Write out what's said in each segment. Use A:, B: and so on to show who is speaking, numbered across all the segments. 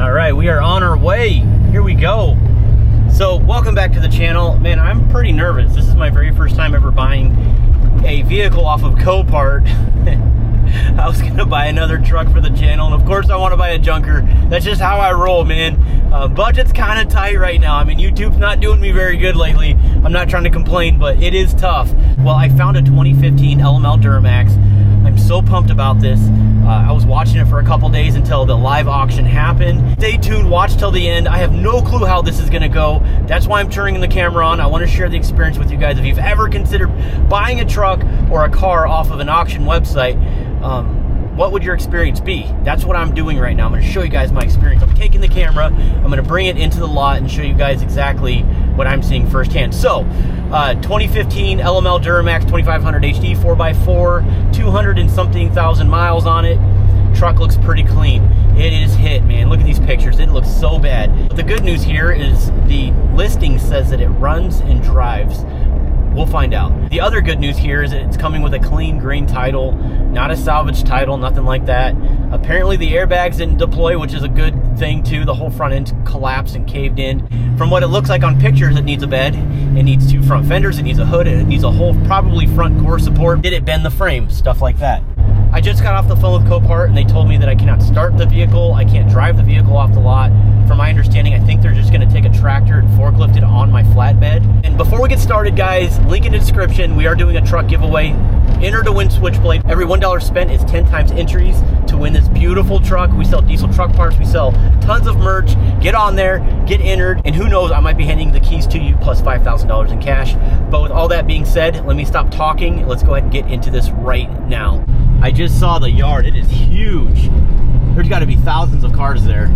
A: All right, we are on our way. Here we go. So welcome back to the channel. Man, I'm pretty nervous. This is my very first time ever buying a vehicle off of Copart. I was gonna buy another truck for the channel, and of course I want to buy a junker. That's just how I roll, man. Budget's kind of tight right now. I mean, YouTube's not doing me very good lately. I'm not trying to complain, but it is tough. Well, I found a 2015 LML Duramax. I'm so pumped about this. I was watching it for a couple days until the live auction happened. Stay tuned, watch till the end. I have no clue how this is gonna go. That's why I'm turning the camera on. I wanna share the experience with you guys. If you've ever considered buying a truck or a car off of an auction website, what would your experience be? That's what I'm doing right now. I'm gonna show you guys my experience. I'm taking the camera, I'm gonna bring it into the lot and show you guys exactly what I'm seeing firsthand. So, 2015 LML Duramax 2500 HD 4x4, 200 and something thousand miles on it. Truck looks pretty clean. It is hit, man. Look at these pictures. It looks so bad. But the good news here is the listing says that it runs and drives. We'll find out. The other good news here is that it's coming with a clean green title, not a salvage title, nothing like that. Apparently the airbags didn't deploy, which is a good thing too. The whole front end collapsed and caved in. From what it looks like on pictures, it needs a bed, it needs two front fenders, it needs a hood, it needs a whole probably front core support. Did it bend the frame? Stuff like that. I just got off the phone with Copart and they told me that I cannot start the vehicle, I can't drive the vehicle off the lot. From my understanding, I think they're just gonna take a tractor and forklift it on my flatbed. And before we get started, guys, link in the description, we are doing a truck giveaway. Enter to win Switchblade. Every $1 spent is 10 times entries to win this beautiful truck. We sell diesel truck parts, we sell tons of merch. Get on there, get entered, and who knows, I might be handing the keys to you plus $5,000 in cash. But with all that being said, let me stop talking. Let's go ahead and get into this right now. I just saw the yard, it is huge. There's gotta be thousands of cars there.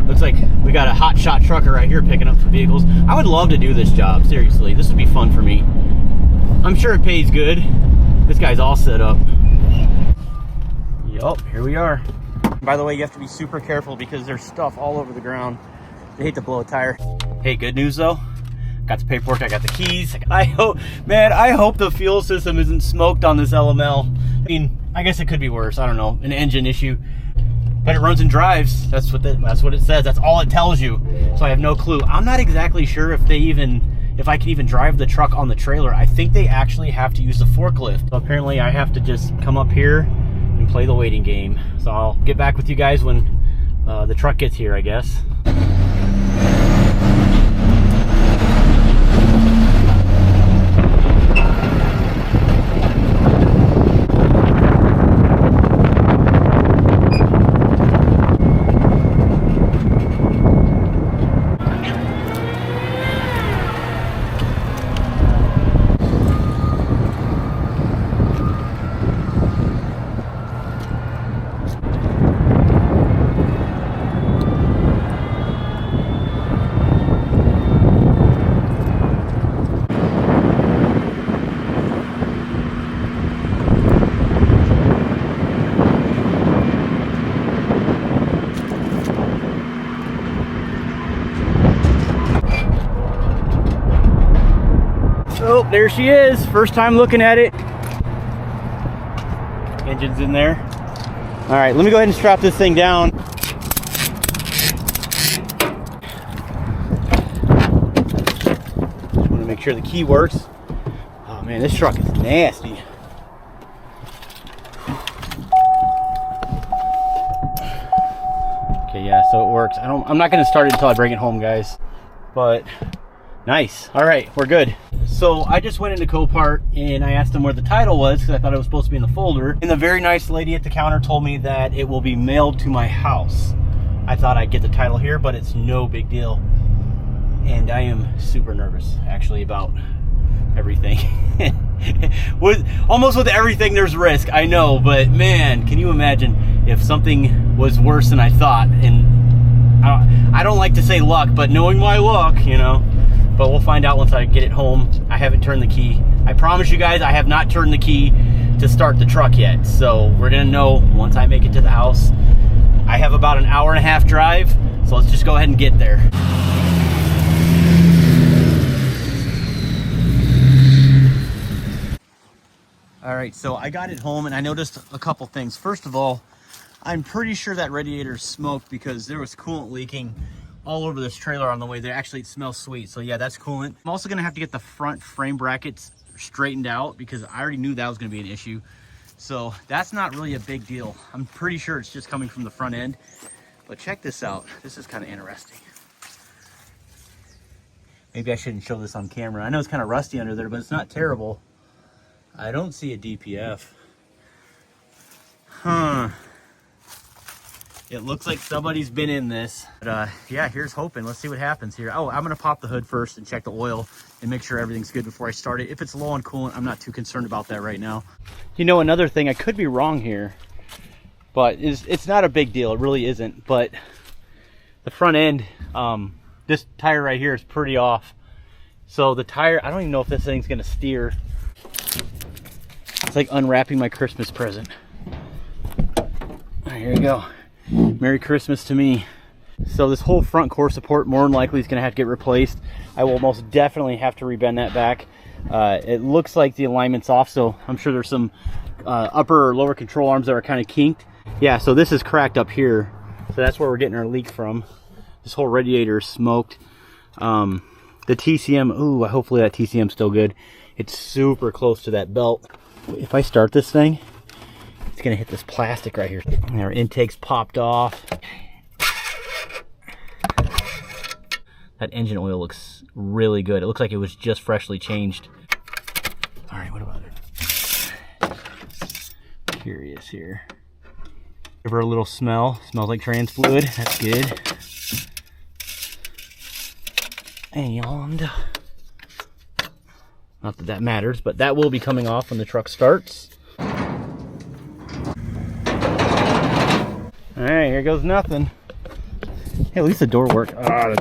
A: Looks like we got a hotshot trucker right here picking up some vehicles. I would love to do this job, seriously. This would be fun for me. I'm sure it pays good. This guy's all set up. Yup, here we are. By the way, you have to be super careful because there's stuff all over the ground. They hate to blow a tire. Hey, good news though. Got the paperwork, I got the keys. I hope the fuel system isn't smoked on this LML. I mean, I guess it could be worse, I don't know, an engine issue. But it runs and drives. That's what it says. That's all it tells you. So I have no clue. I'm not exactly sure if I can even drive the truck on the trailer. I think they actually have to use the forklift. So apparently I have to just come up here and play the waiting game. So I'll get back with you guys when the truck gets here, I guess. Oh, there she is. First time looking at it. Engine's in there. All right, let me go ahead and strap this thing down. Just want to make sure the key works. Oh man, this truck is nasty. Okay, yeah, so it works. I'm not gonna start it until I bring it home, guys. But nice. All right, we're good. So I just went into Copart and I asked them where the title was because I thought it was supposed to be in the folder. And the very nice lady at the counter told me that it will be mailed to my house. I thought I'd get the title here, but it's no big deal. And I am super nervous, actually, about everything. Almost with everything, there's risk, I know. But man, can you imagine if something was worse than I thought? And I don't like to say luck, but knowing my luck, you know. But we'll find out once I get it home. I haven't turned the key. I promise you guys, I have not turned the key to start the truck yet. So we're gonna know once I make it to the house. I have about an hour and a half drive, so let's just go ahead and get there. All right, so I got it home and I noticed a couple things. First of all, I'm pretty sure that radiator smoked because there was coolant leaking all over this trailer on the way there. Actually, it smells sweet. So yeah, that's coolant. I'm also gonna have to get the front frame brackets straightened out because I already knew that was gonna be an issue. So that's not really a big deal. I'm pretty sure it's just coming from the front end. But check this out. This is kind of interesting. Maybe I shouldn't show this on camera. I know it's kind of rusty under there, but it's not terrible. I don't see a DPF. Huh. It looks like somebody's been in this. But yeah, here's hoping. Let's see what happens here. Oh, I'm gonna pop the hood first and check the oil and make sure everything's good before I start it. If it's low on coolant, I'm not too concerned about that right now. You know, another thing, I could be wrong here, but it's not a big deal. It really isn't. But the front end, this tire right here is pretty off. So the tire, I don't even know if this thing's gonna steer. It's like unwrapping my Christmas present. All right, here we go. Merry Christmas to me. So this whole front core support more than likely is going to have to get replaced. I will most definitely have to rebend that back. It looks like the alignment's off, so I'm sure there's some upper or lower control arms that are kind of kinked. Yeah, so this is cracked up here. So that's where we're getting our leak from. This whole radiator is smoked. The TCM, ooh, hopefully that TCM's still good. It's super close to that belt. If I start this thing, it's gonna hit this plastic right here. And our intake's popped off. That engine oil looks really good. It looks like it was just freshly changed. All right, what about it? Curious here. Give her a little smell. Smells like trans fluid. That's good. And not that that matters, but that will be coming off when the truck starts. All right, here goes nothing. Hey, at least the door worked. Oh,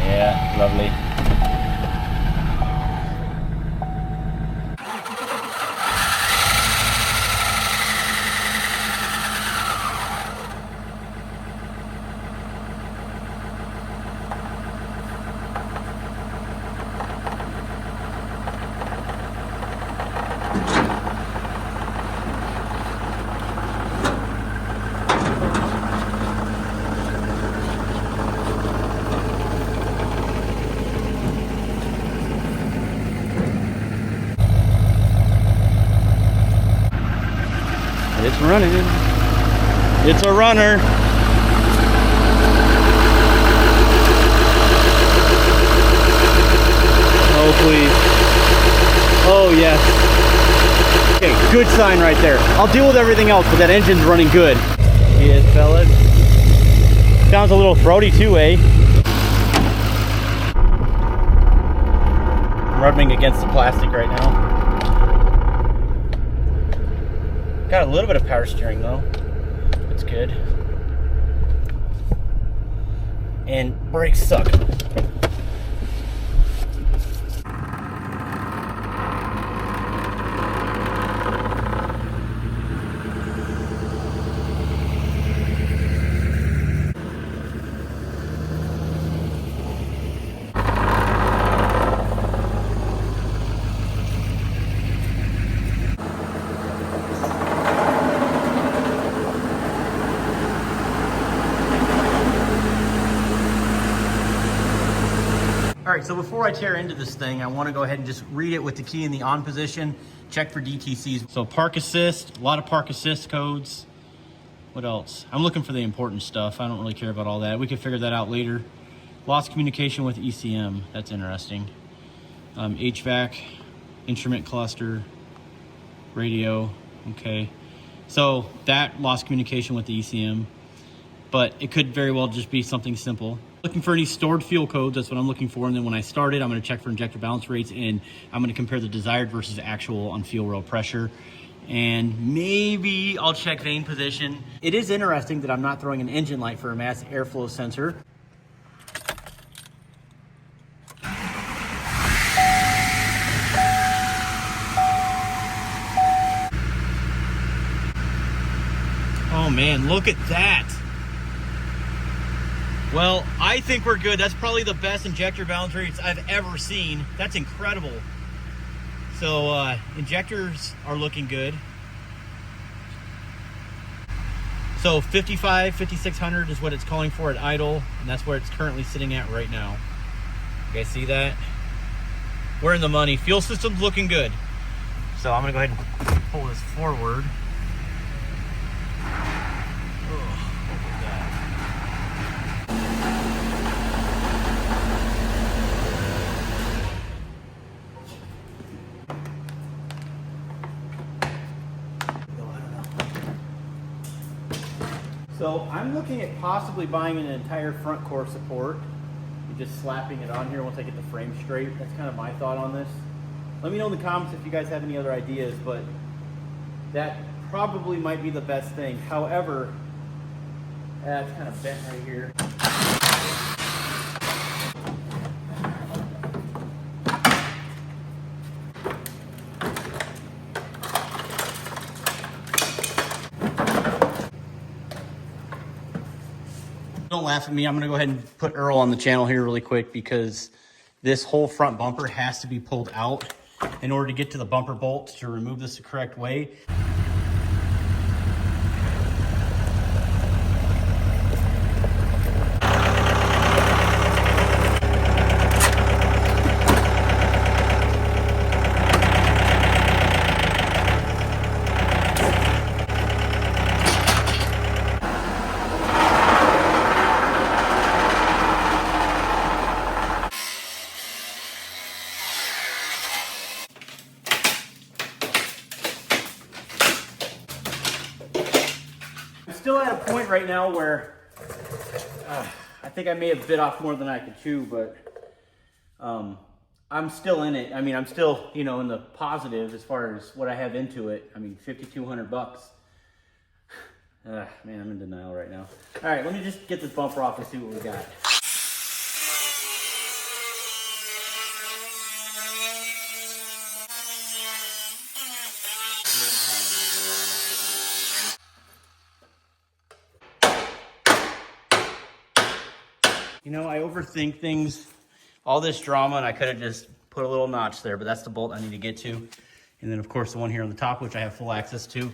A: yeah, lovely. It's running. It's a runner. Oh, please. Oh, yes. Okay, good sign right there. I'll deal with everything else, but that engine's running good. Yes, fellas. Sounds a little throaty too, eh? I'm rubbing against the plastic right now. Got a little bit of power steering though. That's good. And brakes suck. All right, so before I tear into this thing, I want to go ahead and just read it with the key in the on position, check for DTCs. So park assist, a lot of park assist codes. What else? I'm looking for the important stuff. I don't really care about all that. We can figure that out later. Lost communication with ECM, that's interesting. HVAC, instrument cluster, radio, okay. So that lost communication with the ECM, but it could very well just be something simple. Looking for any stored fuel codes, that's what I'm looking for. And then when I start it, I'm gonna check for injector balance rates and I'm gonna compare the desired versus actual on fuel rail pressure. And maybe I'll check vane position. It is interesting that I'm not throwing an engine light for a mass airflow sensor. Oh man, look at that. Well, I think we're good. That's probably the best injector balance rates I've ever seen. That's incredible. So injectors are looking good. So 5600 is what it's calling for at idle, and that's where it's currently sitting at right now. You guys see that? We're in the money. Fuel system's looking good. So I'm gonna go ahead and pull this forward. So I'm looking at possibly buying an entire front core support and just slapping it on here once I get the frame straight. That's kind of my thought on this. Let me know in the comments if you guys have any other ideas, but that probably might be the best thing. However, that's kind of bent right here. Don't laugh at me. I'm going to go ahead and put Earl on the channel here really quick because this whole front bumper has to be pulled out in order to get to the bumper bolts to remove this the correct way. Still at a point right now where I think I may have bit off more than I could chew, but I'm still in it. I mean, I'm still, you know, in the positive as far as what I have into it. I mean, $5,200 bucks. Man, I'm in denial right now. All right, let me just get this bumper off and see what we got. You know, I overthink things, all this drama, and I could have just put a little notch there, but that's the bolt I need to get to. And then, of course, the one here on the top, which I have full access to.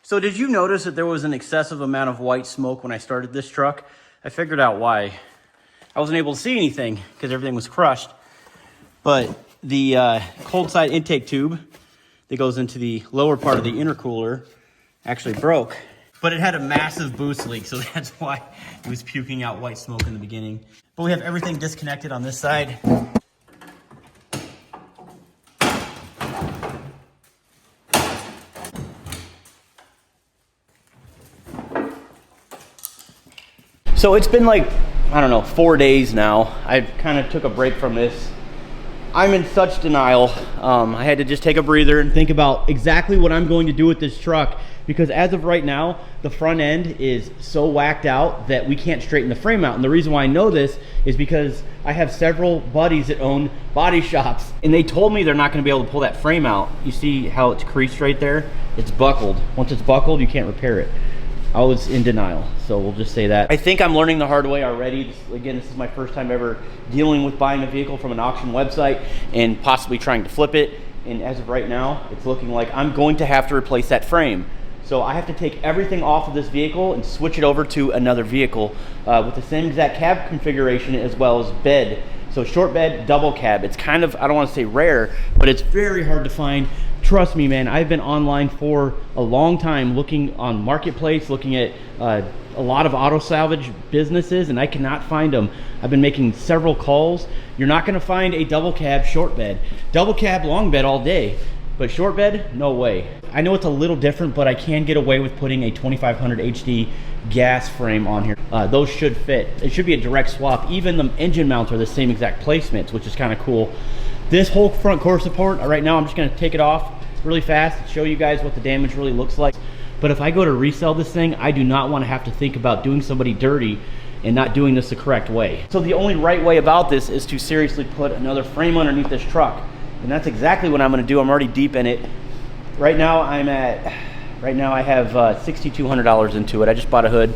A: So did you notice that there was an excessive amount of white smoke when I started this truck? I figured out why. I wasn't able to see anything because everything was crushed. But the cold side intake tube that goes into the lower part of the intercooler actually broke. But it had a massive boost leak, so that's why it was puking out white smoke in the beginning. But we have everything disconnected on this side. So it's been like, I don't know, 4 days now. I kind of took a break from this. I'm in such denial. I had to just take a breather and think about exactly what I'm going to do with this truck, because as of right now, the front end is so whacked out that we can't straighten the frame out. And the reason why I know this is because I have several buddies that own body shops, and they told me they're not going to be able to pull that frame out. You see how it's creased right there? It's buckled. Once it's buckled, you can't repair it. I was in denial, so we'll just say that. I think I'm learning the hard way already. Again, this is my first time ever dealing with buying a vehicle from an auction website and possibly trying to flip it. And as of right now, it's looking like I'm going to have to replace that frame. So I have to take everything off of this vehicle and switch it over to another vehicle with the same exact cab configuration as well as bed. So short bed, double cab. It's kind of, I don't want to say rare, but it's very hard to find. Trust me, man, I've been online for a long time looking on Marketplace, looking at a lot of auto salvage businesses, and I cannot find them. I've been making several calls. You're not going to find a double cab short bed. Double cab long bed all day, but short bed, no way. I know it's a little different, but I can get away with putting a 2500 HD gas frame on here. Those should fit. It should be a direct swap. Even the engine mounts are the same exact placements, which is kind of cool. This whole front core support, right now I'm just going to take it off, really fast and show you guys what the damage really looks like. But if I go to resell this thing, I do not want to have to think about doing somebody dirty and not doing this the correct way. So the only right way about this is to seriously put another frame underneath this truck. And that's exactly what I'm gonna do. I'm already deep in it. Right now I have $6,200 into it. I just bought a hood.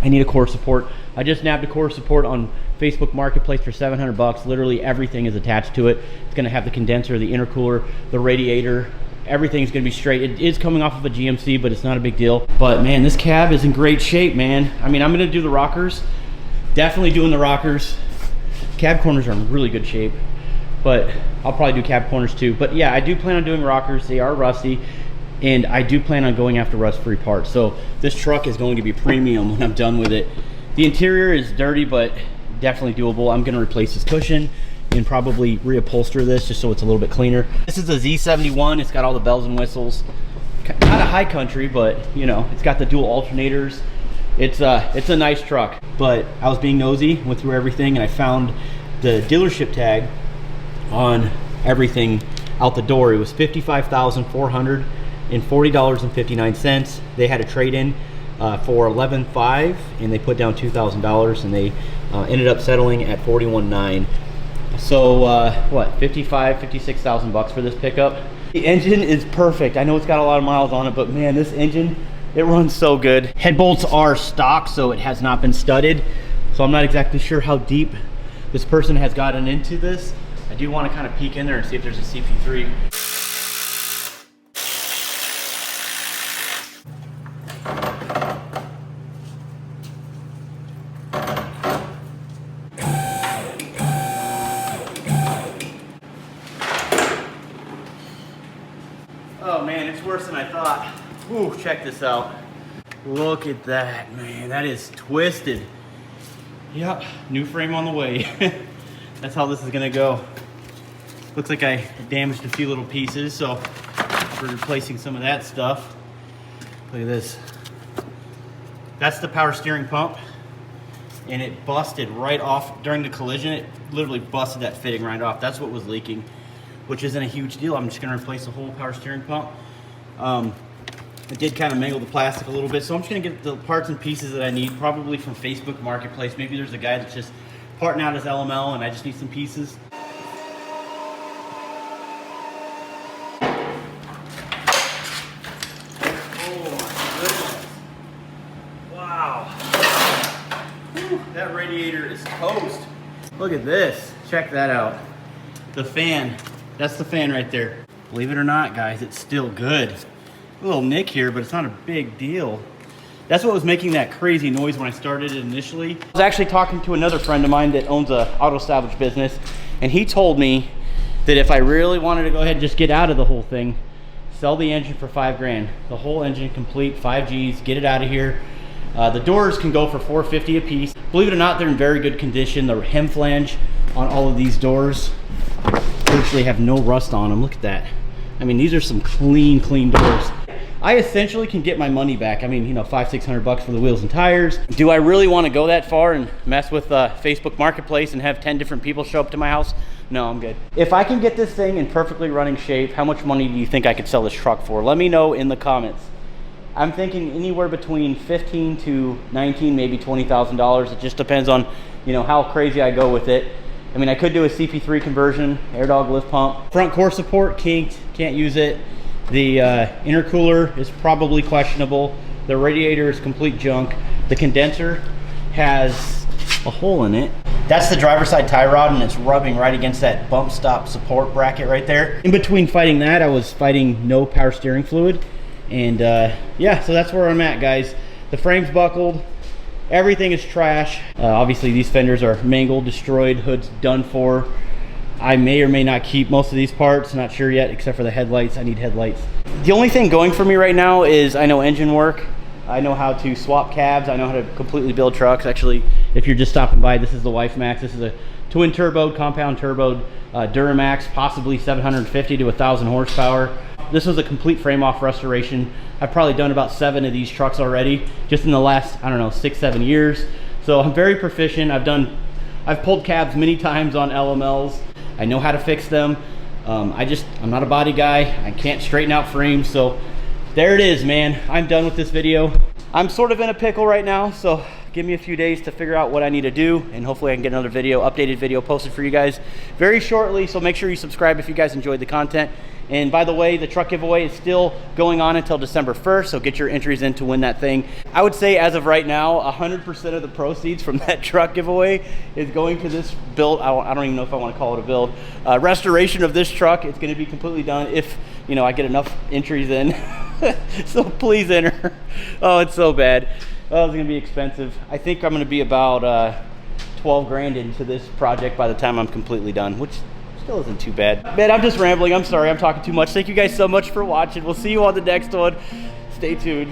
A: I need a core support. I just nabbed a core support on Facebook Marketplace for 700 bucks. Literally everything is attached to it. It's gonna have the condenser, the intercooler, the radiator. Everything's gonna be straight. It is coming off of a GMC, but it's not a big deal. But man, this cab is in great shape, man. I mean, I'm gonna do the rockers. Definitely doing the rockers. Cab corners are in really good shape, but I'll probably do cab corners too. But yeah, I do plan on doing rockers. They are rusty, and I do plan on going after rust-free parts. So this truck is going to be premium when I'm done with it. The interior is dirty, but definitely doable. I'm gonna replace this cushion and probably reupholster this just so it's a little bit cleaner. This is a Z71. It's got all the bells and whistles. Not a high country, but you know, it's got the dual alternators. It's a nice truck. But I was being nosy, went through everything, and I found the dealership tag on everything out the door. It was $55,440.59. They had a trade-in for $11,500, and they put down $2,000, and they ended up settling at $41,900. So what, 56,000 bucks for this pickup. The engine is perfect. I know it's got a lot of miles on it, but man, this engine, it runs so good. Head bolts are stock, so it has not been studded. So I'm not exactly sure how deep this person has gotten into this. I do want to kind of peek in there and see if there's a CP3. Oh man, it's worse than I thought. Ooh, check this out. Look at that, man. That is twisted. Yep, new frame on the way. That's how this is gonna go. Looks like I damaged a few little pieces, so we're replacing some of that stuff. Look at this. That's the power steering pump, and it busted right off during the collision. It literally busted that fitting right off. That's what was leaking, which isn't a huge deal. I'm just gonna replace the whole power steering pump. It did kind of mangle the plastic a little bit, so I'm just gonna get the parts and pieces that I need, probably from Facebook Marketplace. Maybe there's a guy that's just parting out his LML and I just need some pieces. Oh my goodness. Wow. Whew, that radiator is toast. Look at this, check that out. The fan, that's the fan right there. Believe it or not, guys, it's still good. A little nick here, but it's not a big deal. That's what was making that crazy noise when I started it initially. I was actually talking to another friend of mine that owns a auto salvage business, and he told me that if I really wanted to go ahead and just get out of the whole thing, sell the engine for $5,000. The whole engine complete, 5Gs, get it out of here. The doors can go for $450 a piece. Believe it or not, they're in very good condition. The hem flange on all of these doors virtually have no rust on them. Look at that. I mean, these are some clean doors. I essentially can get my money back. I mean, you know, $500-600 bucks for the wheels and tires. Do I really want to go that far and mess with Facebook Marketplace and have 10 different people show up to my house? No, I'm good. If I can get this thing in perfectly running shape, how much money do you think I could sell this truck for? Let me know in the comments. I'm thinking anywhere between $15,000 to $19,000, maybe $20,000. It just depends on, you know, how crazy I go with it. I mean, I could do a CP3 conversion, air dog lift pump. Front core support kinked, can't use it. The intercooler is probably questionable. The radiator is complete junk. The condenser has a hole in it. That's the driver's side tie rod, and it's rubbing right against that bump stop support bracket right there. In between fighting that, I was fighting no power steering fluid. And yeah, so that's where I'm at, guys. The frame's buckled. Everything is trash. Obviously these fenders are mangled, destroyed, hood's done for. I may or may not keep most of these parts, not sure yet, except for the headlights. I need headlights. The only thing going for me right now is I know engine work. I know how to swap cabs. I know how to completely build trucks. Actually, if you're just stopping by, this is the Wife Max. This is a twin turboed, compound turboed Duramax, possibly 750 to 1,000 horsepower. This was a complete frame off restoration. I've probably done about 7 of these trucks already, just in the last, I don't know, 6-7 years. So I'm very proficient. I've pulled cabs many times on LMLs. I know how to fix them. I'm not a body guy. I can't straighten out frames. So there it is, man. I'm done with this video. I'm sort of in a pickle right now, so give me a few days to figure out what I need to do, and hopefully I can get another video, updated video posted for you guys very shortly. So make sure you subscribe if you guys enjoyed the content. And by the way, the truck giveaway is still going on until December 1st, so get your entries in to win that thing. I would say as of right now, 100% of the proceeds from that truck giveaway is going to this build. I don't even know if I want to call it a build. Restoration of this truck. It's going to be completely done if, you know, I get enough entries in. So please enter. Oh, it's so bad. Oh, it's going to be expensive. I think I'm going to be about 12 grand into this project by the time I'm completely done, which still isn't too bad. Man, I'm just rambling. I'm sorry. I'm talking too much. Thank you guys so much for watching. We'll see you on the next one. Stay tuned.